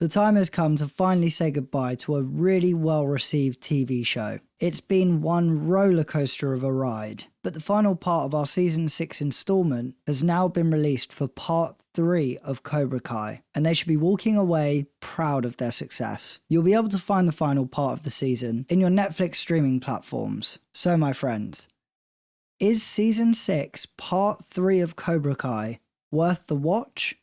The time has come to finally say goodbye to a really well-received TV show. It's been one roller coaster of a ride, but the final part of our Season 6 installment has now been released for Part 3 of Cobra Kai, and they should be walking away proud of their success. You'll be able to find the final part of the season in your Netflix streaming platforms. So my friends, is Season 6 Part 3 of Cobra Kai worth the watch?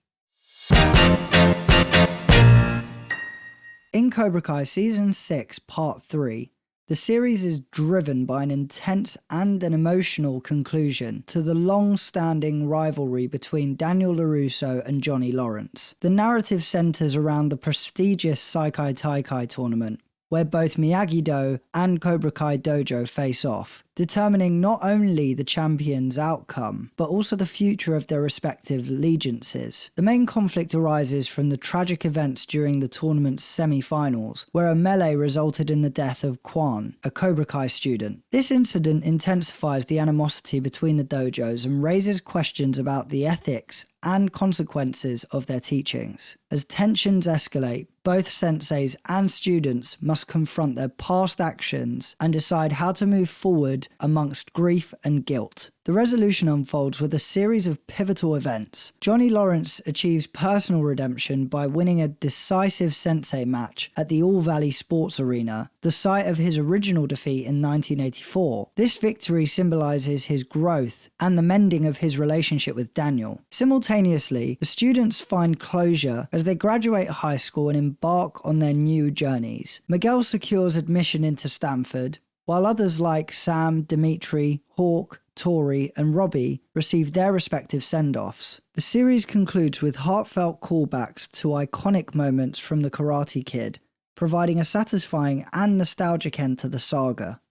In Cobra Kai Season 6 Part 3, the series is driven by an intense and an emotional conclusion to the long-standing rivalry between Daniel LaRusso and Johnny Lawrence. The narrative centers around the prestigious Saikai Taikai tournament, where both Miyagi-Do and Cobra Kai dojo face off, determining not only the champion's outcome, but also the future of their respective allegiances. The main conflict arises from the tragic events during the tournament's semi-finals, where a melee resulted in the death of Quan, a Cobra Kai student. This incident intensifies the animosity between the dojos and raises questions about the ethics and consequences of their teachings. As tensions escalate, both senseis and students must confront their past actions and decide how to move forward amongst grief and guilt. The resolution unfolds with a series of pivotal events. Johnny Lawrence achieves personal redemption by winning a decisive sensei match at the All Valley Sports Arena, the site of his original defeat in 1984. This victory symbolizes his growth and the mending of his relationship with Daniel. Simultaneously, the students find closure as they graduate high school and embark on their new journeys. Miguel secures admission into Stanford, while others like Sam, Dimitri, Hawk, Tori and Robbie receive their respective send-offs. The series concludes with heartfelt callbacks to iconic moments from The Karate Kid, providing a satisfying and nostalgic end to the saga.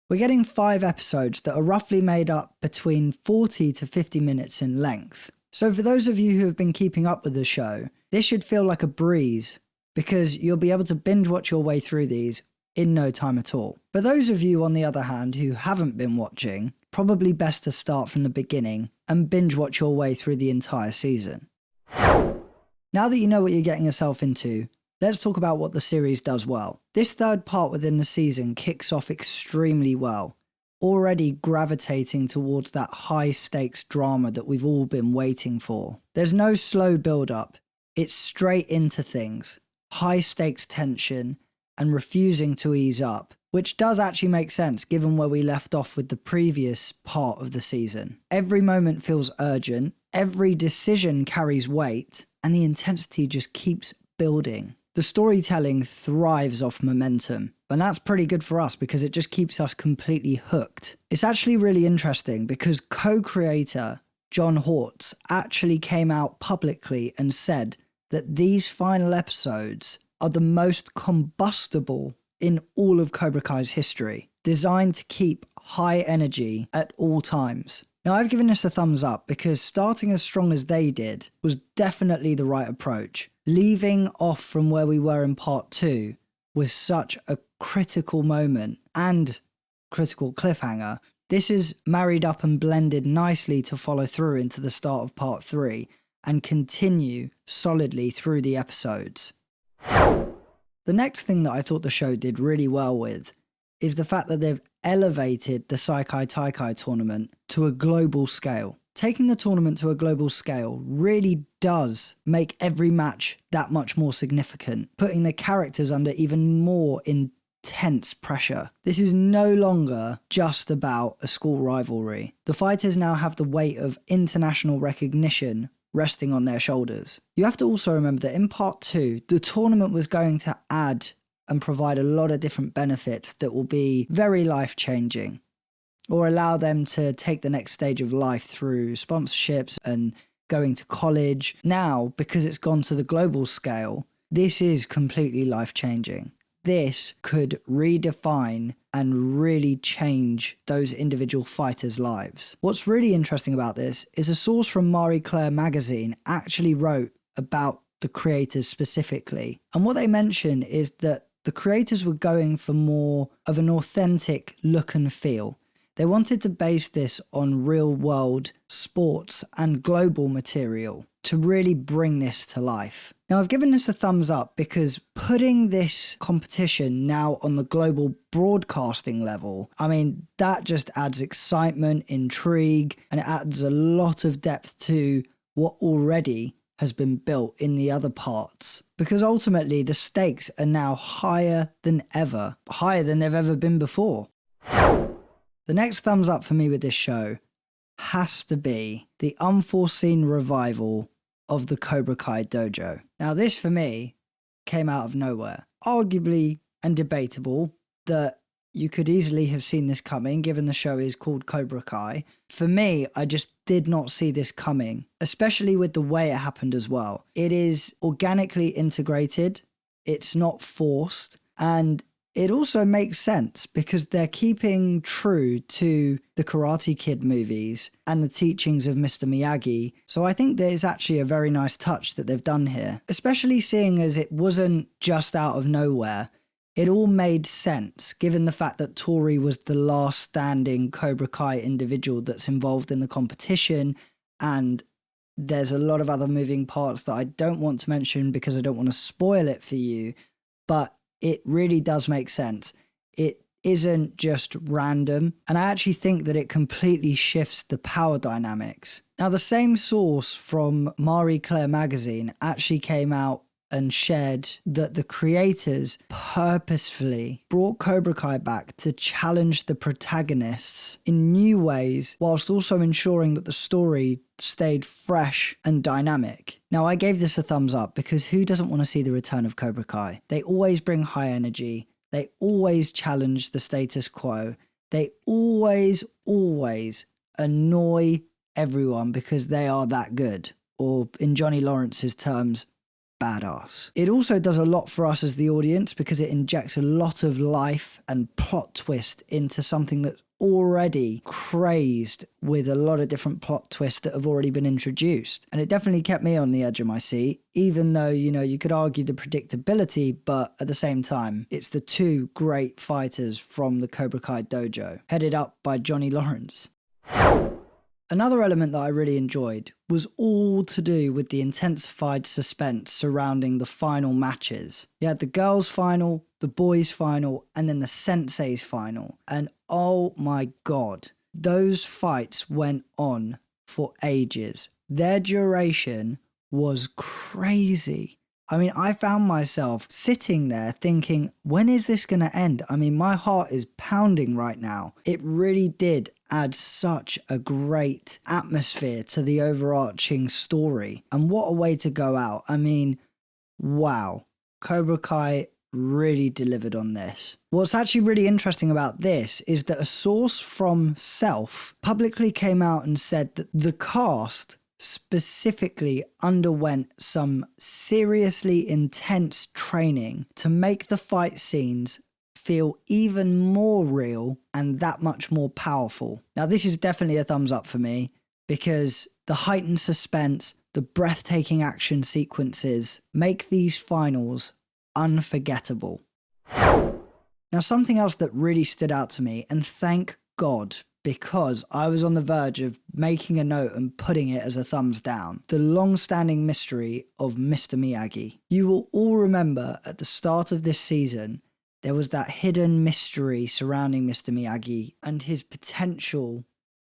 We're getting 5 episodes that are roughly made up between 40 to 50 minutes in length. So for those of you who have been keeping up with the show, this should feel like a breeze, because you'll be able to binge watch your way through these in no time at all. For those of you, on the other hand, who haven't been watching, probably best to start from the beginning and binge watch your way through the entire season. Now that you know what you're getting yourself into, let's talk about what the series does well. This third part within the season kicks off extremely well, already gravitating towards that high-stakes drama that we've all been waiting for. There's no slow build-up, it's straight into things, high-stakes tension, and refusing to ease up, which does actually make sense given where we left off with the previous part of the season. Every moment feels urgent, every decision carries weight, and the intensity just keeps building. The storytelling thrives off momentum, and that's pretty good for us because it just keeps us completely hooked. It's actually really interesting because co-creator John Hortz actually came out publicly and said that these final episodes are the most combustible in all of Cobra Kai's history, designed to keep high energy at all times. Now, I've given this a thumbs up because starting as strong as they did was definitely the right approach. Leaving off from where we were in Part 2 was such a critical moment and critical cliffhanger. This is married up and blended nicely to follow through into the start of Part 3 and continue solidly through the episodes. The next thing that I thought the show did really well with is the fact that they've elevated the Saikai Taikai tournament to a global scale. Taking the tournament to a global scale really does make every match that much more significant, putting the characters under even more intense pressure. This is no longer just about a school rivalry. The fighters now have the weight of international recognition resting on their shoulders. You have to also remember that in Part 2, the tournament was going to add and provide a lot of different benefits that will be very life-changing, or allow them to take the next stage of life through sponsorships and going to college. Now, because it's gone to the global scale, this is completely life-changing. This could redefine and really change those individual fighters' lives. What's really interesting about this is a source from Marie Claire magazine actually wrote about the creators specifically. And what they mention is that the creators were going for more of an authentic look and feel. They wanted to base this on real world sports and global material to really bring this to life. Now, I've given this a thumbs up because putting this competition now on the global broadcasting level, I mean, that just adds excitement, intrigue, and it adds a lot of depth to what already has been built in the other parts. Because ultimately, the stakes are now higher than ever, higher than they've ever been before. The next thumbs up for me with this show has to be the unforeseen revival of the Cobra Kai dojo. Now, this for me came out of nowhere. Arguably and debatable that you could easily have seen this coming, given the show is called Cobra Kai. For me, I just did not see this coming, especially with the way it happened as well. It is organically integrated, it's not forced, and it also makes sense because they're keeping true to the Karate Kid movies and the teachings of Mr. Miyagi. So I think that it's actually a very nice touch that they've done here, especially seeing as it wasn't just out of nowhere. It all made sense given the fact that Tori was the last standing Cobra Kai individual that's involved in the competition, and there's a lot of other moving parts that I don't want to mention because I don't want to spoil it for you, but it really does make sense. It isn't just random, and I actually think that it completely shifts the power dynamics. Now, the same source from Marie Claire magazine actually came out and shared that the creators purposefully brought Cobra Kai back to challenge the protagonists in new ways, whilst also ensuring that the story stayed fresh and dynamic. Now, I gave this a thumbs up because who doesn't want to see the return of Cobra Kai? They always bring high energy. They always challenge the status quo. They always annoy everyone because they are that good. Or in Johnny Lawrence's terms, badass. It also does a lot for us as the audience because it injects a lot of life and plot twist into something that's already crazed with a lot of different plot twists that have already been introduced. And it definitely kept me on the edge of my seat, even though, you could argue the predictability, but at the same time, it's the two great fighters from the Cobra Kai dojo, headed up by Johnny Lawrence. Another element that I really enjoyed was all to do with the intensified suspense surrounding the final matches. You had the girls' final, the boys' final, and then the sensei's final. And oh my god, those fights went on for ages. Their duration was crazy. I mean, I found myself sitting there thinking, when is this going to end? I mean, my heart is pounding right now. It really did add such a great atmosphere to the overarching story. And what a way to go out. I mean, wow. Cobra Kai really delivered on this. What's actually really interesting about this is that a source from Self publicly came out and said that the cast specifically underwent some seriously intense training to make the fight scenes feel even more real and that much more powerful. Now, this is definitely a thumbs up for me because the heightened suspense, the breathtaking action sequences make these finals unforgettable. Now, something else that really stood out to me, and thank God, because I was on the verge of making a note and putting it as a thumbs down, the long-standing mystery of Mr. Miyagi. You will all remember at the start of this season, there was that hidden mystery surrounding Mr. Miyagi and his potential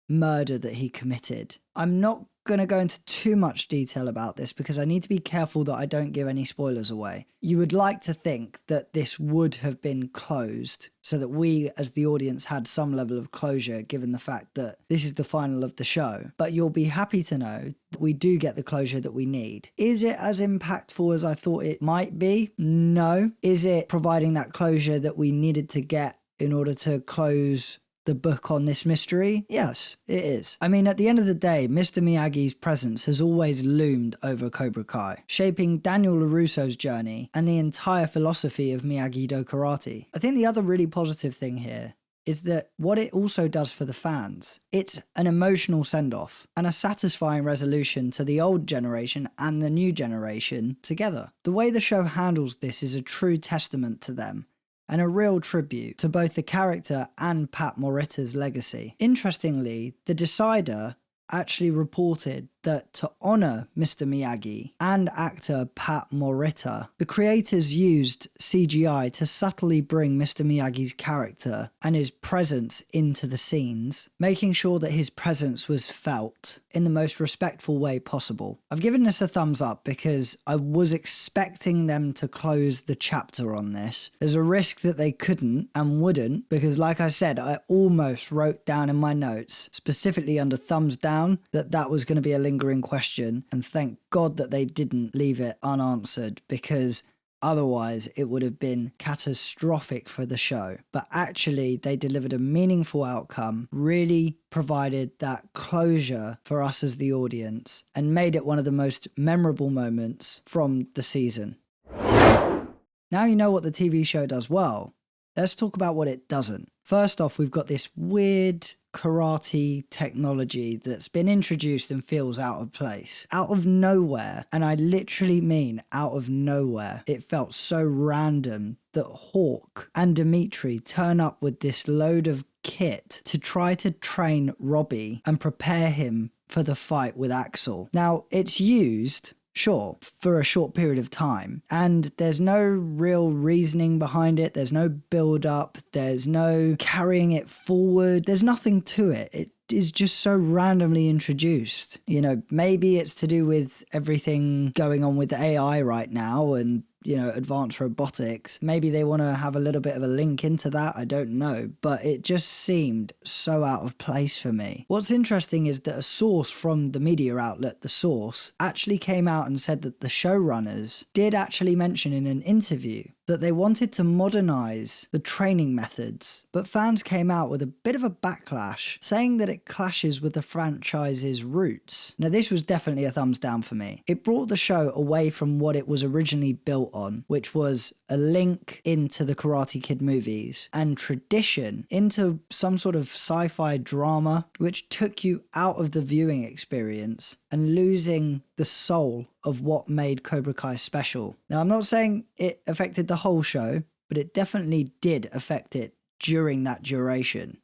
murder that he committed. I'm not going to go into too much detail about this because I need to be careful that I don't give any spoilers away. You would like to think that this would have been closed so that we as the audience had some level of closure given the fact that this is the final of the show. But you'll be happy to know that we do get the closure that we need. Is it as impactful as I thought it might be? No. Is it providing that closure that we needed to get in order to close the book on this mystery? Yes, it is. I mean, at the end of the day, Mr. Miyagi's presence has always loomed over Cobra Kai, shaping Daniel LaRusso's journey and the entire philosophy of Miyagi-Do karate. I think the other really positive thing here is that what it also does for the fans, it's an emotional send-off and a satisfying resolution to the old generation and the new generation together. The way the show handles this is a true testament to them and a real tribute to both the character and Pat Morita's legacy. Interestingly, The Decider actually reported that to honour Mr. Miyagi and actor Pat Morita, the creators used CGI to subtly bring Mr. Miyagi's character and his presence into the scenes, making sure that his presence was felt in the most respectful way possible. I've given this a thumbs up because I was expecting them to close the chapter on this. There's a risk that they couldn't and wouldn't, because like I said, I almost wrote down in my notes, specifically under thumbs down, that was going to be a lingering question, and thank God that they didn't leave it unanswered, because otherwise it would have been catastrophic for the show. But actually they delivered a meaningful outcome, really provided that closure for us as the audience, and made it one of the most memorable moments from the season. Now you know what the TV show does well. Let's talk about what it doesn't. First off, we've got this weird karate technology that's been introduced and feels out of place. Out of nowhere, and I literally mean out of nowhere. It felt so random that Hawk and Dimitri turn up with this load of kit to try to train Robbie and prepare him for the fight with Axel. Now, it's used, sure, for a short period of time, and there's no real reasoning behind it. There's no build up, there's no carrying it forward, there's nothing to it. It is just so randomly introduced. You know, maybe it's to do with everything going on with AI right now and, you know, advanced robotics. Maybe they want to have a little bit of a link into that, I don't know, but it just seemed so out of place for me. What's interesting is that a source from the media outlet, The Source, actually came out and said that the showrunners did actually mention in an interview that they wanted to modernize the training methods, but fans came out with a bit of a backlash, saying that it clashes with the franchise's roots. Now, this was definitely a thumbs down for me. It brought the show away from what it was originally built on, which was a link into the Karate Kid movies and tradition into some sort of sci-fi drama, which took you out of the viewing experience and losing the soul of what made Cobra Kai special. Now, I'm not saying it affected the whole show, but it definitely did affect it during that duration.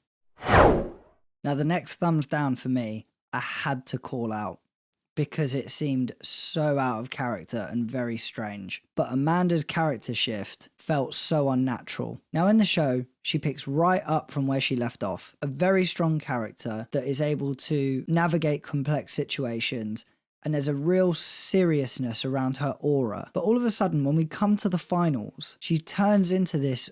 Now, the next thumbs down for me, I had to call out, because it seemed so out of character and very strange. But Amanda's character shift felt so unnatural. Now in the show, she picks right up from where she left off. A very strong character that is able to navigate complex situations, and there's a real seriousness around her aura. But all of a sudden, when we come to the finals, she turns into this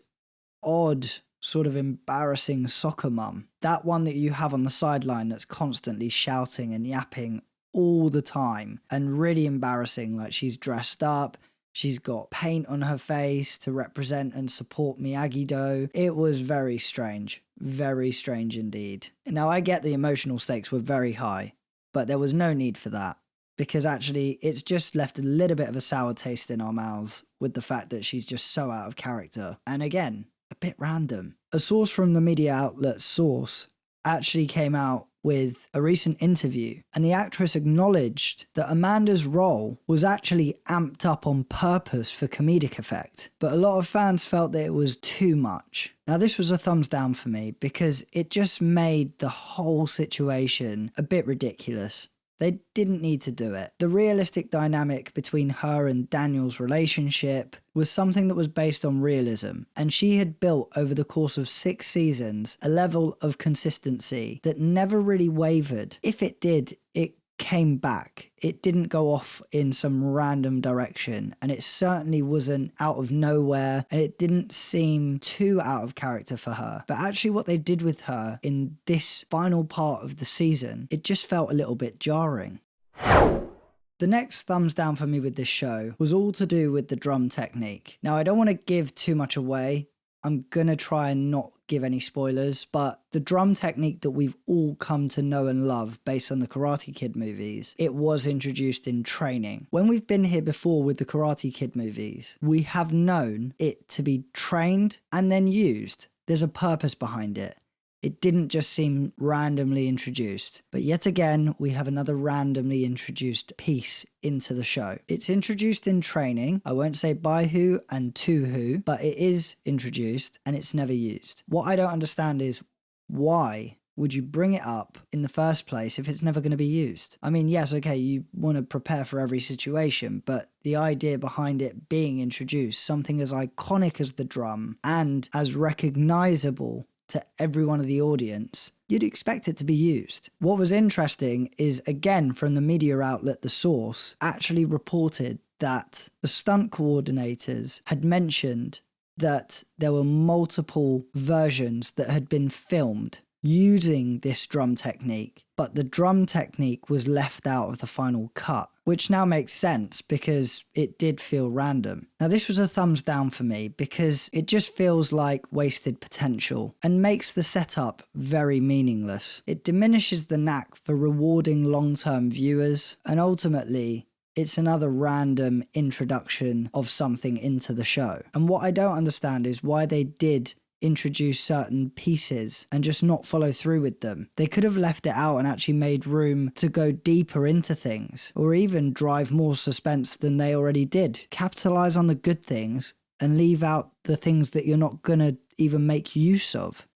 odd, sort of embarrassing soccer mum. That one that you have on the sideline that's constantly shouting and yapping all the time, and really embarrassing. Like, she's dressed up, she's got paint on her face to represent and support Miyagi-Do. It was very strange indeed. Now, I get the emotional stakes were very high, but there was no need for that, because actually it's just left a little bit of a sour taste in our mouths with the fact that she's just so out of character, and again, a bit random. A source from the media outlet Source actually came out with a recent interview, and the actress acknowledged that Amanda's role was actually amped up on purpose for comedic effect, but a lot of fans felt that it was too much. Now, this was a thumbs down for me, because it just made the whole situation a bit ridiculous. They didn't need to do it. The realistic dynamic between her and Daniel's relationship was something that was based on realism, and she had built over the course of 6 seasons a level of consistency that never really wavered. If it did, it came back. It didn't go off in some random direction, and it certainly wasn't out of nowhere, and it didn't seem too out of character for her. But actually what they did with her in this final part of the season, it just felt a little bit jarring. The next thumbs down for me with this show was all to do with the drum technique. Now, I don't want to give too much away. I'm gonna try and not give any spoilers, but the drum technique that we've all come to know and love based on the Karate Kid movies, it was introduced in training. When we've been here before with the Karate Kid movies, we have known it to be trained and then used. There's a purpose behind it. It didn't just seem randomly introduced. But yet again, we have another randomly introduced piece into the show. It's introduced in training. I won't say by who and to who, but it is introduced and it's never used. What I don't understand is why would you bring it up in the first place if it's never going to be used? I mean, yes, okay, you want to prepare for every situation, but the idea behind it being introduced, something as iconic as the drum and as recognizable to everyone of the audience, you'd expect it to be used. What was interesting is, again, from the media outlet The Source, actually reported that the stunt coordinators had mentioned that there were multiple versions that had been filmed using this drum technique, but the drum technique was left out of the final cut, which now makes sense because it did feel random. Now, this was a thumbs down for me because it just feels like wasted potential and makes the setup very meaningless. It diminishes the knack for rewarding long-term viewers, and ultimately, it's another random introduction of something into the show. And what I don't understand is why they did introduce certain pieces and just not follow through with them. They could have left it out and actually made room to go deeper into things, or even drive more suspense than they already did. Capitalize on the good things and leave out the things that you're not gonna even make use of.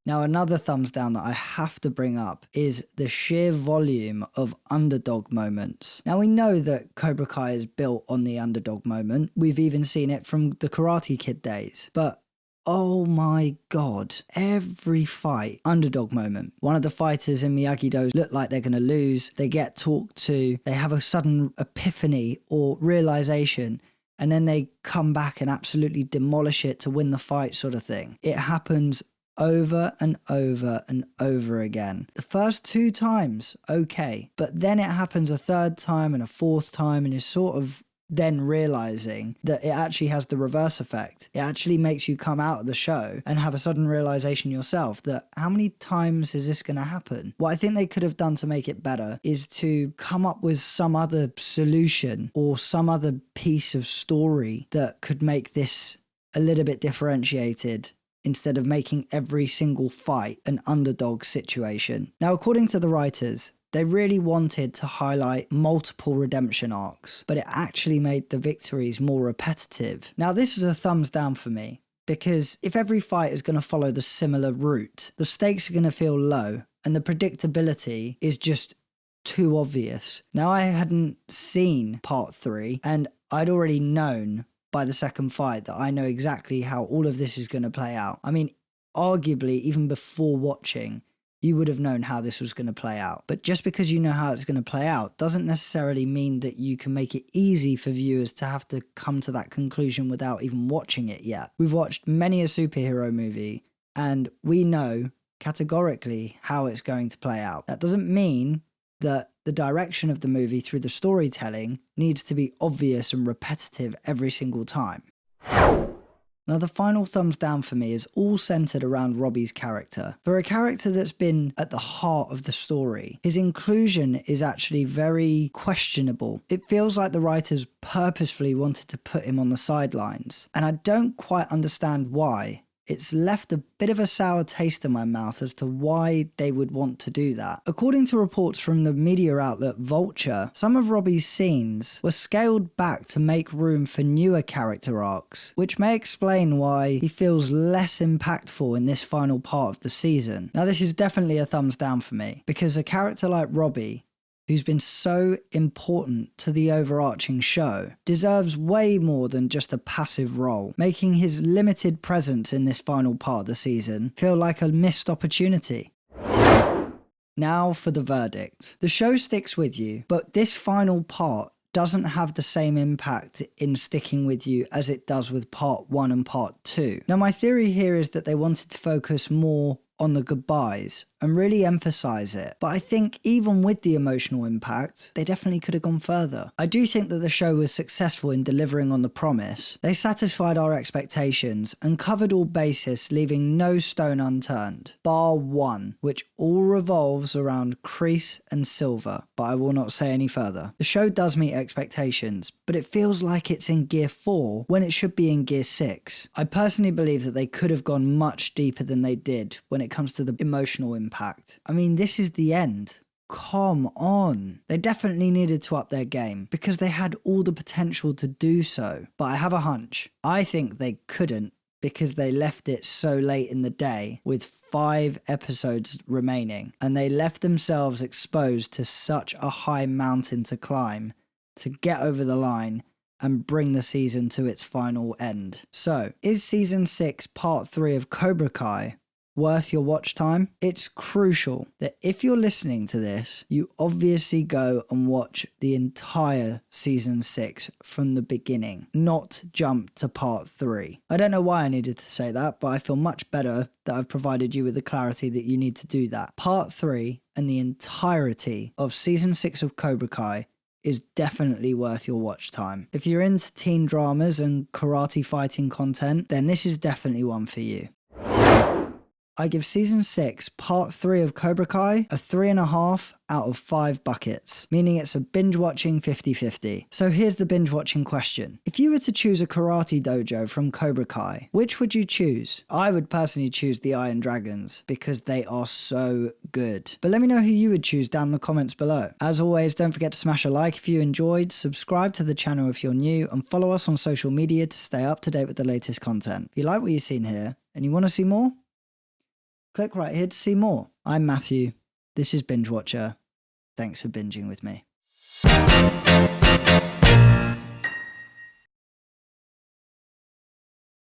Now, another thumbs down that I have to bring up is the sheer volume of underdog moments. Now, we know that Cobra Kai is built on the underdog moment. We've even seen it from the Karate Kid days. But oh my god, every fight, underdog moment. One of the fighters in Miyagi-Do look like they're going to lose. They get talked to. They have a sudden epiphany or realization, and then they come back and absolutely demolish it to win the fight, sort of thing. It happens over and over and over again. The first 2 times, okay, but then it happens a 3rd time and a 4th time, and you're sort of then realizing that it actually has the reverse effect. It actually makes you come out of the show and have a sudden realization yourself that how many times is this going to happen? What I think they could have done to make it better is to come up with some other solution or some other piece of story that could make this a little bit differentiated, instead of making every single fight an underdog situation. Now, according to the writers, they really wanted to highlight multiple redemption arcs, but it actually made the victories more repetitive. Now, this is a thumbs down for me, because if every fight is going to follow the similar route, the stakes are going to feel low, and the predictability is just too obvious. Now, I hadn't seen part 3, and I'd already known by the second fight that I know exactly how all of this is going to play out. I mean, arguably, even before watching, you would have known how this was going to play out. But just because you know how it's going to play out doesn't necessarily mean that you can make it easy for viewers to have to come to that conclusion without even watching it yet. We've watched many a superhero movie, and we know categorically how it's going to play out. That doesn't mean that the direction of the movie through the storytelling needs to be obvious and repetitive every single time. Now, the final thumbs down for me is all centered around Robbie's character. For a character that's been at the heart of the story, his inclusion is actually very questionable. It feels like the writers purposefully wanted to put him on the sidelines, and I don't quite understand why. It's left a bit of a sour taste in my mouth as to why they would want to do that. According to reports from the media outlet Vulture, some of Robbie's scenes were scaled back to make room for newer character arcs, which may explain why he feels less impactful in this final part of the season. Now, this is definitely a thumbs down for me, because a character like Robbie, who's been so important to the overarching show, deserves way more than just a passive role, making his limited presence in this final part of the season feel like a missed opportunity. Now for the verdict. The show sticks with you, but this final part doesn't have the same impact in sticking with you as it does with part 1 and part 2. Now, my theory here is that they wanted to focus more on the goodbyes and really emphasize it. But I think even with the emotional impact, they definitely could have gone further. I do think that the show was successful in delivering on the promise. They satisfied our expectations and covered all bases, leaving no stone unturned, bar one, which all revolves around Kreese and Silver, but I will not say any further. The show does meet expectations, but it feels like it's in gear 4 when it should be in gear 6. I personally believe that they could have gone much deeper than they did when it comes to the emotional impact. I mean, this is the end. Come on. They definitely needed to up their game because they had all the potential to do so. But I have a hunch. I think they couldn't because they left it so late in the day with 5 episodes remaining, and they left themselves exposed to such a high mountain to climb to get over the line and bring the season to its final end. So, is season 6 part 3 of Cobra Kai worth your watch time? It's crucial that if you're listening to this, you obviously go and watch the entire season 6 from the beginning, not jump to part 3. I don't know why I needed to say that, but I feel much better that I've provided you with the clarity that you need to do that. Part 3 and the entirety of season 6 of Cobra Kai is definitely worth your watch time. If you're into teen dramas and karate fighting content, then this is definitely one for you. I give season 6 part 3 of Cobra Kai a 3.5 out of 5 buckets, meaning it's a binge watching 50-50. So here's the binge watching question. If you were to choose a karate dojo from Cobra Kai, which would you choose? I would personally choose the Iron Dragons because they are so good. But let me know who you would choose down in the comments below. As always, don't forget to smash a like if you enjoyed, subscribe to the channel if you're new, and follow us on social media to stay up to date with the latest content. If you like what you've seen here and you want to see more, click right here to see more. I'm Matthew. This is Binge Watcher. Thanks for binging with me.